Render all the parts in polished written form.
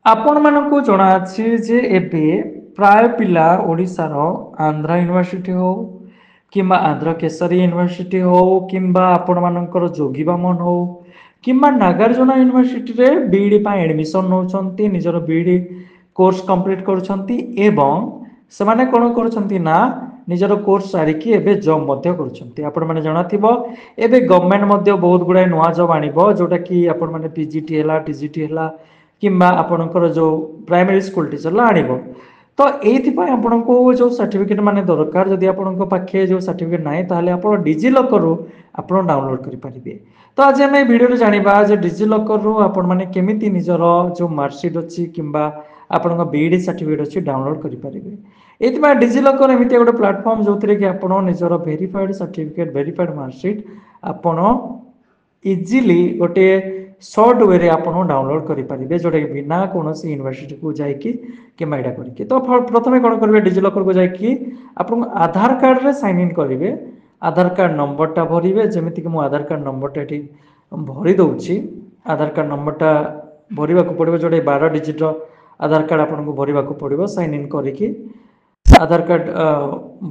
आपण मानकु जଣା अछि जे एबे प्राय पिला ओडिशार आंध्र यूनिवर्सिटी हो किंबा आंध्र केसरी यूनिवर्सिटी हो किंबा आपण मानकर जोगीबामन हो किंबा नागार्जुन यूनिवर्सिटी रे बीडी पा एडमिशन नउछंती निजर बीडी कोर्स कंप्लीट करूछंती एवं ସେମାନେ କଣ କରୁଛନ୍ତି ନା ନିଜର କୋର୍ସ ସାରିକି ଏବେ ଜବ୍ ମଧ୍ୟ କରୁଛନ୍ତି ଆପଣ ମାନେ ଜଣାଥିବ ଏବେ ଗଭର୍ଣ୍ଣମେଣ୍ଟ ମଧ୍ୟ ବହୁତ ଗୁଡ଼ାଏ ନୂଆ ଜବ୍ ଆଣିବ ଯୋଉଟା କି ଆପଣ ମାନେ ପିଜିଟି ହେଲା ଟିଜିଟି ହେଲା କିମ୍ବା ଆପଣଙ୍କର ଯୋଉ ପ୍ରାଇମେରୀ ସ୍କୁଲ ଟିଚର ଆଣିବ ତ ଏଇଥିପାଇଁ ଆପଣଙ୍କୁ ଯୋଉ ସାର୍ଟିଫିକେଟ ମାନେ ଦରକାର ଯଦି ଆପଣଙ୍କ ପାଖେ ଯୋଉ ସାର୍ଟିଫିକେଟ ନାହିଁ ତାହେଲେ ଆପଣ ଡିଜି ଲକରରୁ ଆପଣ ଡାଉନଲୋଡ କରିପାରିବେ ତ ଆଜି ଆମେ ଏ ଭିଡିଓରେ ଜାଣିବା ଯେ ଡିଜି ଲକରରୁ ଆପଣ ମାନେ କେମିତି ନିଜର ଯୋଉ ମାର୍କସିଟ୍ ଅଛି କିମ୍ବା ଆପଣଙ୍କ ବିଇଡି ସାର୍ଟିଫିକେଟ ଅଛି ଡାଉନଲୋଡ କରିପାରିବେ ଏଇଥିପାଇଁ ଡିଜି ଲକର ଏମିତି ଗୋଟେ ପ୍ଲାଟଫର୍ମ ଯୋଉଥିରେ କି ଆପଣ ନିଜର ଭେରିଫାଏଡ ସାର୍ଟିଫିକେଟ ଭେରିଫାଏଡ ମାର୍କସିଟ୍ ଆପଣ ଇଜିଲି ଗୋଟେ ସର୍ଟ ୱେରେ ଆପଣ ଡାଉନଲୋଡ କରିପାରିବେ ଯୋଉଟା କି ବିନା କୌଣସି ୟୁନିଭର୍ସିଟିକୁ ଯାଇକି କିମ୍ବା ଏଇଟା କରିକି ତ ପ୍ରଥମେ କଣ କରିବେ ଡିଜି ଲକରକୁ ଯାଇକି ଆପଣ ଆଧାର କାର୍ଡରେ ସାଇନ ଇନ୍ କରିବେ ଆଧାର କାର୍ଡ ନମ୍ବରଟା ଭରିବେ ଯେମିତିକି ମୁଁ ଆଧାର କାର୍ଡ ନମ୍ବରଟା ଏଠି ଭରି ଦଉଛି ଆଧାର କାର୍ଡ ନମ୍ବରଟା ଭରିବାକୁ ପଡିବ ଯୋଉଟା 12 ଡିଜିଟର ଆଧାର କାର୍ଡ ଆପଣଙ୍କୁ ଭରିବାକୁ ପଡିବ ସାଇନ ଇନ୍ କରିକି ଆଧାର କାର୍ଡ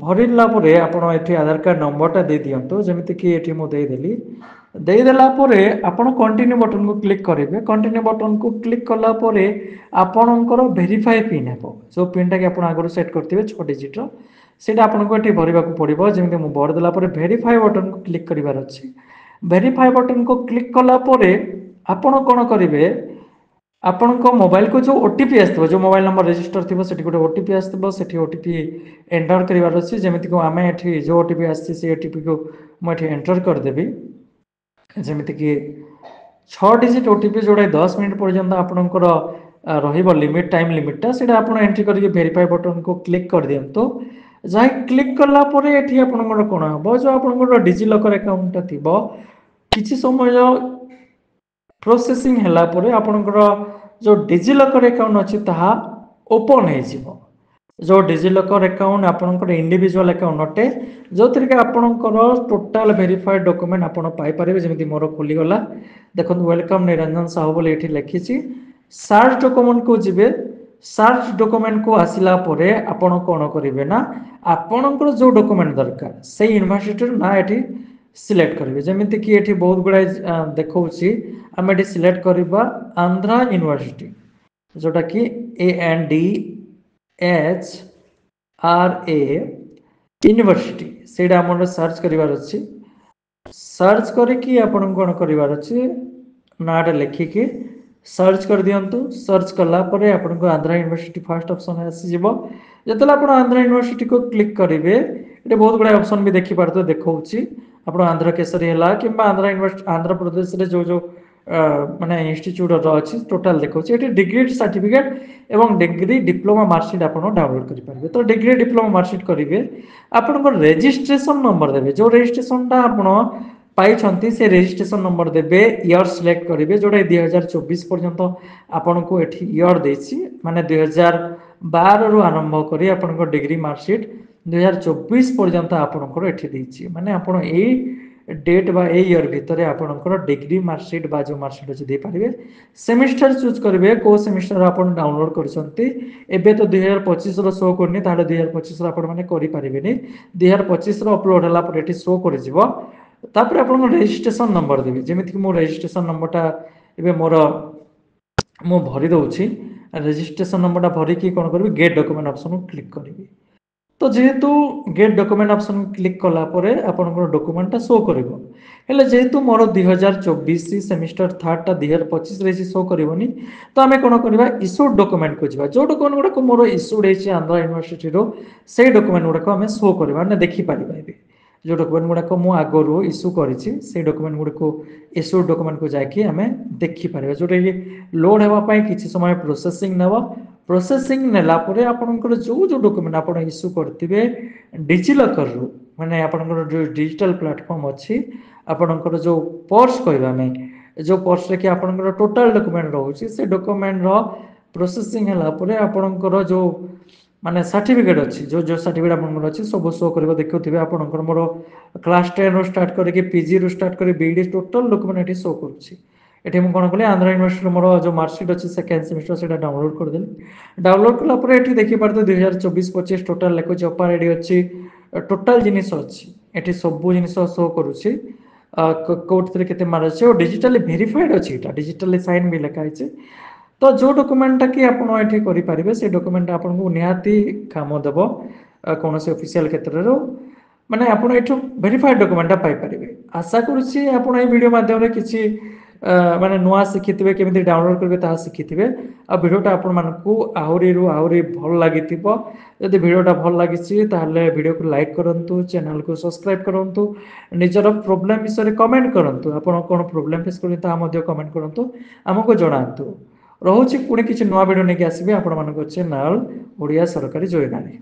ଭରିଲା ପରେ ଆପଣ ଏଠି ଆଧାର କାର୍ଡ ନମ୍ବରଟା ଦେଇ ଦିଅନ୍ତୁ ଯେମିତିକି ଏଠି ମୁଁ ଦେଇଦେଲି ଦେଇଦେଲା ପରେ ଆପଣ କଣ୍ଟିନ୍ୟୁ ବଟନକୁ କ୍ଲିକ୍ କରିବେ କଣ୍ଟିନ୍ୟୁ ବଟନକୁ କ୍ଲିକ୍ କଲା ପରେ ଆପଣଙ୍କର ଭେରିଫାଏ ପିନ୍ ହେବ ଯୋଉ ପିନ୍ଟା କି ଆପଣ ଆଗରୁ ସେଟ୍ କରିଥିବେ 6 ଡିଜିଟର ସେଇଟା ଆପଣଙ୍କୁ ଏଠି ଭରିବାକୁ ପଡିବ ଯେମିତି ମୁଁ ଭରି ଦେଲା ପରେ ଭେରିଫାଏ ବଟନକୁ କ୍ଲିକ୍ କରିବାର ଅଛି ଭେରିଫାଏ ବଟନକୁ କ୍ଲିକ୍ କଲା ପରେ ଆପଣ କଣ କରିବେ ଆପଣଙ୍କ ମୋବାଇଲକୁ ଯୋଉ ଓଟିପି ଆସିଥିବ ଯୋଉ ମୋବାଇଲ ନମ୍ବର ରେଜିଷ୍ଟର ଥିବ ସେଠି ଗୋଟେ ଓଟିପି ଆସିଥିବ ସେଠି ଓଟିପି ଏଣ୍ଟର କରିବାର ଅଛି ଯେମିତିକି ଆମେ ଏଠି ଯୋଉ ଓଟିପି ଆସିଛି ସେ ଓଟିପିକୁ ମୁଁ ଏଠି ଏଣ୍ଟର କରିଦେବି ଯେମିତିକି 6 ଡିଜିଟ୍ ଓଟିପି ଯୋଉଟା 10 ମିନିଟ୍ ପର୍ଯ୍ୟନ୍ତ ଆପଣଙ୍କର ରହିବ ଲିମିଟ୍ ଟାଇମ୍ ଲିମିଟ୍ଟା ସେଇଟା ଆପଣ ଏଣ୍ଟ୍ରି କରିକି ଭେରିଫାଏ ବଟନକୁ କ୍ଲିକ୍ କରିଦିଅନ୍ତୁ ଯାହା କ୍ଲିକ୍ କଲା ପରେ ଏଠି ଆପଣଙ୍କର କଣ ହେବ ଯୋଉ ଆପଣଙ୍କର ଡିଜି ଲକର ଆକାଉଣ୍ଟଟା ଥିବ କିଛି ସମୟ ପ୍ରୋସେସିଂ ହେଲା ପରେ ଆପଣଙ୍କର ଯୋଉ ଡିଜି ଲକର ଆକାଉଣ୍ଟ ଅଛି ତାହା ଓପନ ହେଇଯିବ ଯୋଉ ଡିଜି ଲକର ଆକାଉଣ୍ଟ ଆପଣଙ୍କର ଇଣ୍ଡିଭିଜୁଆଲ ଆକାଉଣ୍ଟ ଅଟେ ଯୋଉଥିରେ କି ଆପଣଙ୍କର ଟୋଟାଲ ଭେରିଫାଏଡ ଡକୁମେଣ୍ଟ ଆପଣ ପାଇପାରିବେ ଯେମିତି ମୋର ଖୋଲିଗଲା ଦେଖନ୍ତୁ ୱେଲକମ ନିରଞ୍ଜନ ସାହୁ ବୋଲି ଏଠି ଲେଖିଛି ସାର୍ଚ ଡକୁମେଣ୍ଟକୁ ଯିବେ ସାର୍ଚ ଡକୁମେଣ୍ଟକୁ ଆସିଲା ପରେ ଆପଣ କଣ କରିବେ ନା ଆପଣଙ୍କର ଯୋଉ ଡକୁମେଣ୍ଟ ଦରକାର ସେଇ ୟୁନିଭର୍ସିଟିର ନା ଏଠି ସିଲେକ୍ଟ କରିବେ ଯେମିତିକି ଏଠି ବହୁତ ଗୁଡ଼ାଏ ଦେଖଉଛି ଆମେ ଏଠି ସିଲେକ୍ଟ କରିବା ଆନ୍ଧ୍ରା ୟୁନିଭର୍ସିଟି ଯୋଉଟାକି ANDHRA यूनिवर्सिटी ସେଇଟା ଆମର ସର୍ଚ୍ଚ କରିବାର ଅଛି ସର୍ଚ୍ଚ କରିକି ଆପଣଙ୍କୁ କଣ କରିବାର ଅଛି ନାଁଟା ଲେଖିକି ସର୍ଚ୍ଚ କରିଦିଅନ୍ତୁ ସର୍ଚ୍ଚ କଲା ପରେ ଆପଣଙ୍କୁ ଆନ୍ଧ୍ରା ୟୁନିଭର୍ସିଟି ଫାଷ୍ଟ ଅପସନ ଆସିଯିବ ଯେତେବେଳେ ଆପଣ ଆନ୍ଧ୍ରା ୟୁନିଭର୍ସିଟିକୁ କ୍ଲିକ୍ କରିବେ ଏଠି ବହୁତ ଗୁଡ଼ାଏ ଅପସନ ବି ଦେଖିପାରୁଥିବେ ଦେଖଉଛି ଆପଣ ଆନ୍ଧ୍ର କେଶରୀ ହେଲା କିମ୍ବା ଆନ୍ଧ୍ର ୟୁନିଭର୍ସିଟି ଆନ୍ଧ୍ରପ୍ରଦେଶରେ ଯୋଉ ଯୋଉ ମାନେ ଇନଷ୍ଟିଚ୍ୟୁଟ ଅଛି ଟୋଟାଲ ଦେଖଉଛି ଏଠି ଡିଗ୍ରୀ ସାର୍ଟିଫିକେଟ ଏବଂ ଡିଗ୍ରୀ ଡିପ୍ଲୋମା ମାର୍କସିଟ୍ ଆପଣ ଡାଉନଲୋଡ କରିପାରିବେ ତ ଡିଗ୍ରୀ ଡିପ୍ଲୋମା ମାର୍କସିଟ୍ କରିବେ ଆପଣଙ୍କର ରେଜିଷ୍ଟ୍ରେସନ ନମ୍ବର ଦେବେ ଯୋଉ ରେଜିଷ୍ଟ୍ରେସନଟା ଆପଣ ପାଇଛନ୍ତି ସେ ରେଜିଷ୍ଟ୍ରେସନ ନମ୍ବର ଦେବେ ଇୟର ସିଲେକ୍ଟ କରିବେ ଯୋଉଟା 2024 ପର୍ଯ୍ୟନ୍ତ ଆପଣଙ୍କୁ ଏଠି ଇୟର ଦେଇଛି ମାନେ 2012 ରୁ ଆରମ୍ଭ କରି ଆପଣଙ୍କ ଡିଗ୍ରୀ ମାର୍କସିଟ୍ 2024 ପର୍ଯ୍ୟନ୍ତ ଆପଣଙ୍କର ଏଠି ଦେଇଛି ମାନେ ଆପଣ ଏଇ ଡେଟ୍ ବା ଏଇ ଇୟର ଭିତରେ ଆପଣଙ୍କର ଡିଗ୍ରୀ ମାର୍କସିଟ୍ ବା ଯୋଉ ମାର୍କସିଟ୍ ଅଛି ଦେଇପାରିବେ ସେମିଷ୍ଟର ଚୁଜ୍ କରିବେ କୋଉ ସେମିଷ୍ଟର ଆପଣ ଡାଉନଲୋଡ କରିଛନ୍ତି ଏବେ ତ 2025 ର ଶୋ କରୁନି ତାହେଲେ 2025 ର ଆପଣ ମାନେ କରିପାରିବେନି 2025 ର ଅପଲୋଡ ହେଲା ପରେ ଏଠି ଶୋ କରିଯିବ ତାପରେ ଆପଣଙ୍କ ରେଜିଷ୍ଟ୍ରେସନ ନମ୍ବର ଦେବେ ଯେମିତିକି ମୋ ରେଜିଷ୍ଟ୍ରେସନ ନମ୍ବରଟା ଏବେ ମୋର ମୁଁ ଭରି ଦଉଛି ରେଜିଷ୍ଟ୍ରେସନ ନମ୍ବରଟା ଭରିକି କଣ କରିବି ଗେଟ୍ ଡକୁମେଣ୍ଟ ଅପସନକୁ କ୍ଲିକ୍ କରିବି ତ ଯେହେତୁ ଗେଟ୍ ଡକୁମେଣ୍ଟ ଅପସନ କ୍ଲିକ୍ କଲା ପରେ ଆପଣଙ୍କର ଡକୁମେଣ୍ଟଟା ଶୋ କରିବ ହେଲେ ଯେହେତୁ ମୋର 2024 ସେମିଷ୍ଟର ଥାର୍ଡଟା 2025 ରେ ଶୋ କରିବନି ତ ଆମେ କଣ କରିବା ଇସ୍ୟୁଡ ଡକୁମେଣ୍ଟକୁ ଯିବା ଯୋଉ ଡକୁମେଣ୍ଟ ଗୁଡାକ ମୋର ଇସ୍ୟୁଡ ହେଇଛି ଆନ୍ଧ୍ର ୟୁନିଭର୍ସିଟିରୁ ସେଇ ଡକୁମେଣ୍ଟ ଗୁଡାକ ଆମେ ଶୋ କରିବା ମାନେ ଦେଖିପାରିବା ଏବେ ଯୋଉ ଡକୁମେଣ୍ଟ ଗୁଡାକ ମୁଁ ଆଗରୁ ଇସ୍ୟୁ କରିଛି ସେଇ ଡକୁମେଣ୍ଟ ଗୁଡିକୁ ଇସ୍ୟୁ ଡକୁମେଣ୍ଟକୁ ଯାଇକି ଆମେ ଦେଖିପାରିବା ଯୋଉଟାକି ଲୋଡ ହେବା ପାଇଁ କିଛି ସମୟ ପ୍ରୋସେସିଂ ନେବ ପ୍ରୋସେସିଂ ନେଲା ପରେ ଆପଣଙ୍କର ଯୋଉ ଯୋଉ ଡକୁମେଣ୍ଟ ଆପଣ ଇସ୍ୟୁ କରିଥିବେ ଡିଜିଲକରରୁ ମାନେ ଆପଣଙ୍କର ଯୋଉ ଡିଜିଟାଲ ପ୍ଲାଟଫର୍ମ ଅଛି ଆପଣଙ୍କର ଯୋଉ ପର୍ସ କହିବା ଆମେ ଯୋଉ ପର୍ସରେ କି ଆପଣଙ୍କର ଟୋଟାଲ ଡକୁମେଣ୍ଟ ରହୁଛି ସେ ଡକୁମେଣ୍ଟର ପ୍ରୋସେସିଂ ହେଲା ପରେ ଆପଣଙ୍କର ଯୋଉ ମାନେ ସାର୍ଟିଫିକେଟ ଅଛି ଯୋଉ ଯୋଉ ସାର୍ଟିଫିକେଟ ଆପଣଙ୍କର ଅଛି ସବୁ ଶୋ କରିବ ଦେଖୁଥିବେ ଆପଣଙ୍କର ମୋର କ୍ଲାସ 10 ରୁ ଷ୍ଟାର୍ଟ କରିକି ପିଜି ରୁ ଷ୍ଟାର୍ଟ କରି ବିଇଡି ଟୋଟାଲ ଡକୁମେଣ୍ଟ ଏଠି ଶୋ କରୁଛି ଏଠି ମୁଁ କ'ଣ କଲି ଆନ୍ଧ୍ର ୟୁନିଭର୍ସିଟିର ମୋର ଯେଉଁ ମାର୍କସିଟ୍ ଅଛି ସେକେଣ୍ଡ ସେମିଷ୍ଟର ସେଇଟା ଡାଉନଲୋଡ୍ କରିଦେଲି। ଡାଉନଲୋଡ୍ କଲା ପରେ ଏଠି ଦେଖିପାରୁଥିବେ 2024-25 ଟୋଟାଲ୍ ଲେଖୁଛି ଅପାର ଏଠି ଅଛି ଟୋଟାଲ୍ ଜିନିଷ ଅଛି ଏଠି ସବୁ ଜିନିଷ ଶୋ କରୁଛି କୋଉଥିରେ କେତେ ମାର୍କ ଅଛି ଆଉ ଡିଜିଟାଲି ଭେରିଫାଏଡ୍ ଅଛି ଏଇଟା ଡିଜିଟାଲି ସାଇନ୍ ବି ଲେଖା ହେଇଛି। ତ ଯେଉଁ ଡକୁମେଣ୍ଟଟା କି ଆପଣ ଏଠି କରିପାରିବେ ସେ ଡକୁମେଣ୍ଟଟା ଆପଣଙ୍କୁ ନିହାତି କାମ ଦେବ କୌଣସି ଅଫିସିଆଲ କ୍ଷେତ୍ରରେ ମାନେ ଆପଣ ଏଠୁ ଭେରିଫାଏଡ୍ ଡକୁମେଣ୍ଟଟା ପାଇପାରିବେ। ଆଶା କରୁଛି ଆପଣ ଏଇ ଭିଡ଼ିଓ ମାଧ୍ୟମରେ କିଛି ମାନେ ନୂଆ ଶିଖିଥିବେ କେମିତି ଡାଉନଲୋଡ୍ କରିବେ ତାହା ଶିଖିଥିବେ ଆଉ ଭିଡ଼ିଓଟା ଆପଣମାନଙ୍କୁ ଆହୁରି ଭଲ ଲାଗିଥିବ। ଯଦି ଭିଡ଼ିଓଟା ଭଲ ଲାଗିଛି ତାହେଲେ ଭିଡ଼ିଓକୁ ଲାଇକ୍ କରନ୍ତୁ, ଚ୍ୟାନେଲକୁ ସବସ୍କ୍ରାଇବ୍ କରନ୍ତୁ, ନିଜର ପ୍ରୋବ୍ଲେମ୍ ବିଷୟରେ କମେଣ୍ଟ କରନ୍ତୁ। ଆପଣ କ'ଣ ପ୍ରୋବ୍ଲେମ୍ ଫେସ୍ କରୁଛନ୍ତି ତାହା ମଧ୍ୟ କମେଣ୍ଟ କରନ୍ତୁ, ଆମକୁ ଜଣାନ୍ତୁ। ରହୁଛି ପୁଣି କିଛି ନୂଆ ଭିଡ଼ିଓ ନେଇକି ଆସିବି ଆପଣମାନଙ୍କ ଚ୍ୟାନେଲ ଓଡ଼ିଆ ସରକାରୀ ଯୋଜନାରେ।